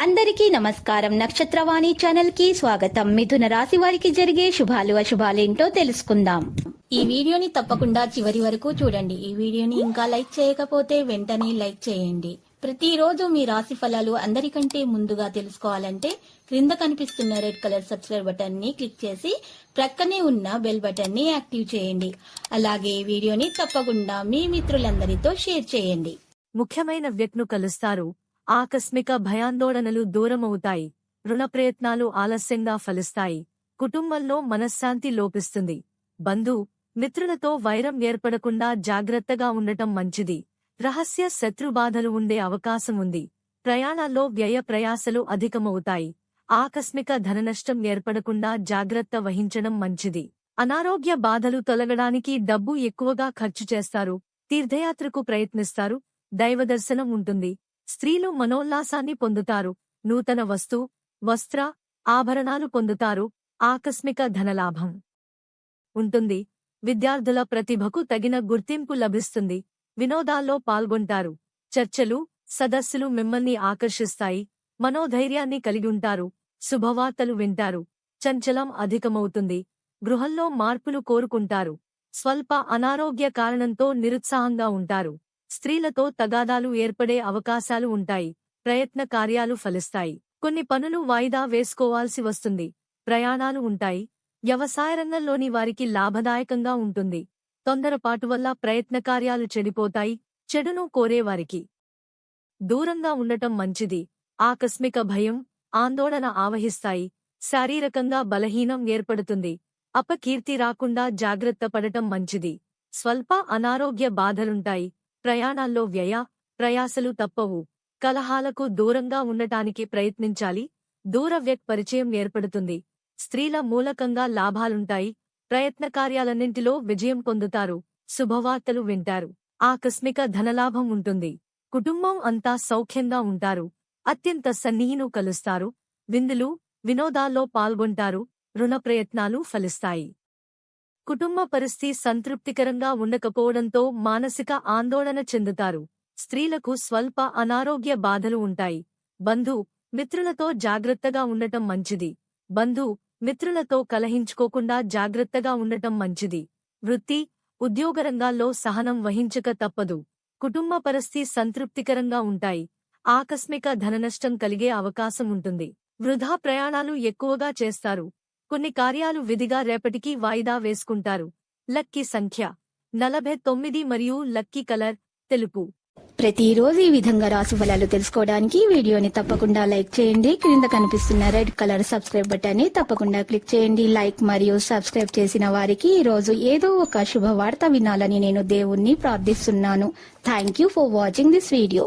అందరికీ నమస్కారం. నక్షత్రవాణి ఛానల్ కి స్వాగతం. మిథున రాశి వారికి జరిగే శుభాలు అశుభాలేంటో తెలుసుకుందాం. ఈ వీడియోని తప్పకుండా చివరి వరకు చూడండి. ఈ వీడియోని ఇంకా లైక్ చేయకపోతే వెంటనే లైక్ చేయండి. ప్రతిరోజు మీ రాశి ఫలాలు అందరికంటే ముందుగా తెలుసుకోవాలంటే క్రింద కనిపిస్తున్న రెడ్ కలర్ సబ్స్క్రైబ్ బటన్ ని క్లిక్ చేసి ప్రక్కనే ఉన్న బెల్ బటన్ ని యాక్టివ్ చేయండి. అలాగే ఈ వీడియోని తప్పకుండా మీ మిత్రులందరితో షేర్ చేయండి. ముఖ్యమైన వ్యక్తిను కలుస్తారు. ఆకస్మిక భయాందోళనలు దూరమవుతాయి. రుణ ప్రయత్నాలు ఆలస్యంగా ఫలిస్తాయి. కుటుంబంలో మనశ్శాంతి లోపిస్తుంది. మిత్రులతో వైరం ఏర్పడకుండా జాగ్రత్తగా ఉండటం మంచిది. రహస్య శత్రుబాధలు ఉండే అవకాశం ఉంది. ప్రయాణాల్లో వ్యయ ప్రయాసలు అధికమవుతాయి. ఆకస్మిక ధననష్టం ఏర్పడకుండా జాగ్రత్త వహించడం మంచిది. అనారోగ్య బాధలు తొలగడానికి డబ్బు ఎక్కువగా ఖర్చు చేస్తారు. తీర్థయాత్రకు ప్రయత్నిస్తారు. దైవదర్శనం ఉంటుంది. స్త్రీలు మనోల్లాసాన్ని పొందుతారు. నూతన వస్త్ర ఆభరణాలు పొందుతారు. ఆకస్మిక ధనలాభం ఉంటుంది. విద్యార్థుల ప్రతిభకు తగిన గుర్తింపు లభిస్తుంది. వినోదాల్లో పాల్గొంటారు. చర్చలు, సదస్సులు మిమ్మల్ని ఆకర్షిస్తాయి. మనోధైర్యాన్ని కలిగుంటారు. శుభవార్తలు వింటారు. చంచలం అధికమవుతుంది. గృహంలో మార్పులు కోరుకుంటారు. స్వల్ప అనారోగ్య కారణంతో నిరుత్సాహంగా ఉంటారు. స్త్రీలతో తగాదాలు ఏర్పడే అవకాశాలు ఉంటాయి. ప్రయత్న కార్యాలు ఫలిస్తాయి. కొన్ని పనులు వాయిదా వేసుకోవాల్సి వస్తుంది. ప్రయాణాలు ఉంటాయి. వ్యవసాయ రంగంలోని వారికి లాభదాయకంగా ఉంటుంది. తొందరపాటు వల్ల ప్రయత్న కార్యాలు చెడిపోతాయి. చెడును కోరేవారికి దూరంగా ఉండటం మంచిది. ఆకస్మిక భయం, ఆందోళన ఆవహిస్తాయి. శారీరకంగా బలహీనం ఏర్పడుతుంది. అపకీర్తి రాకుండా జాగ్రత్త పడటం మంచిది. స్వల్ప అనారోగ్య బాధలుంటాయి. ప్రయాణాల్లో వ్యయ ప్రయాసలు తప్పవు. కలహాలకు దూరంగా ఉండటానికి ప్రయత్నించాలి. దూర పరిచయం ఏర్పడుతుంది. స్త్రీల మూలకంగా లాభాలుంటాయి. ప్రయత్న కార్యాలన్నింటిలో విజయం పొందుతారు. శుభవార్తలు వింటారు. ఆకస్మిక ధనలాభం ఉంటుంది. కుటుంబం అంతా సౌఖ్యంగా ఉంటారు. అత్యంత సన్నిహిను కలుస్తారు. విందులు, వినోదాల్లో పాల్గొంటారు. రుణ ప్రయత్నాలు ఫలిస్తాయి. కుటుంబ పరిస్థితి సంతృప్తికరంగా ఉండకపోవడంతో మానసిక ఆందోళన చెందుతారు. స్త్రీలకు స్వల్ప అనారోగ్య బాధలు ఉంటాయి. మిత్రులతో జాగ్రత్తగా ఉండటం మంచిది. మిత్రులతో కలహించుకోకుండా జాగ్రత్తగా ఉండటం మంచిది. వృత్తి, ఉద్యోగరంగాల్లో సహనం వహించక తప్పదు. కుటుంబ పరిస్థితి సంతృప్తికరంగా ఉంటాయి. ఆకస్మిక ధననష్టం కలిగే అవకాశం ఉంటుంది. వృధా ప్రయాణాలు ఎక్కువగా చేస్తారు. కొన్ని కార్యాలు విధిగా రేపటికి వాయిదా వేసుకుంటారు. లక్కీ సంఖ్య 49 మరియు లక్కీ కలర్ తెలుపు. ప్రతిరోజు ఈ విధంగా రాశి ఫలాలు తెలుసుకోవడానికి వీడియోని తప్పకుండా లైక్ చేయండి. క్రింద కనిపిస్తున్న రెడ్ కలర్ సబ్స్క్రైబ్ బటన్ ని తప్పకుండా క్లిక్ చేయండి. లైక్ మరియు సబ్స్క్రైబ్ చేసిన వారికి ఈ రోజు ఏదో ఒక శుభవార్త వినాలని నేను దేవుణ్ణి ప్రార్థిస్తున్నాను. Thank you for watching this video.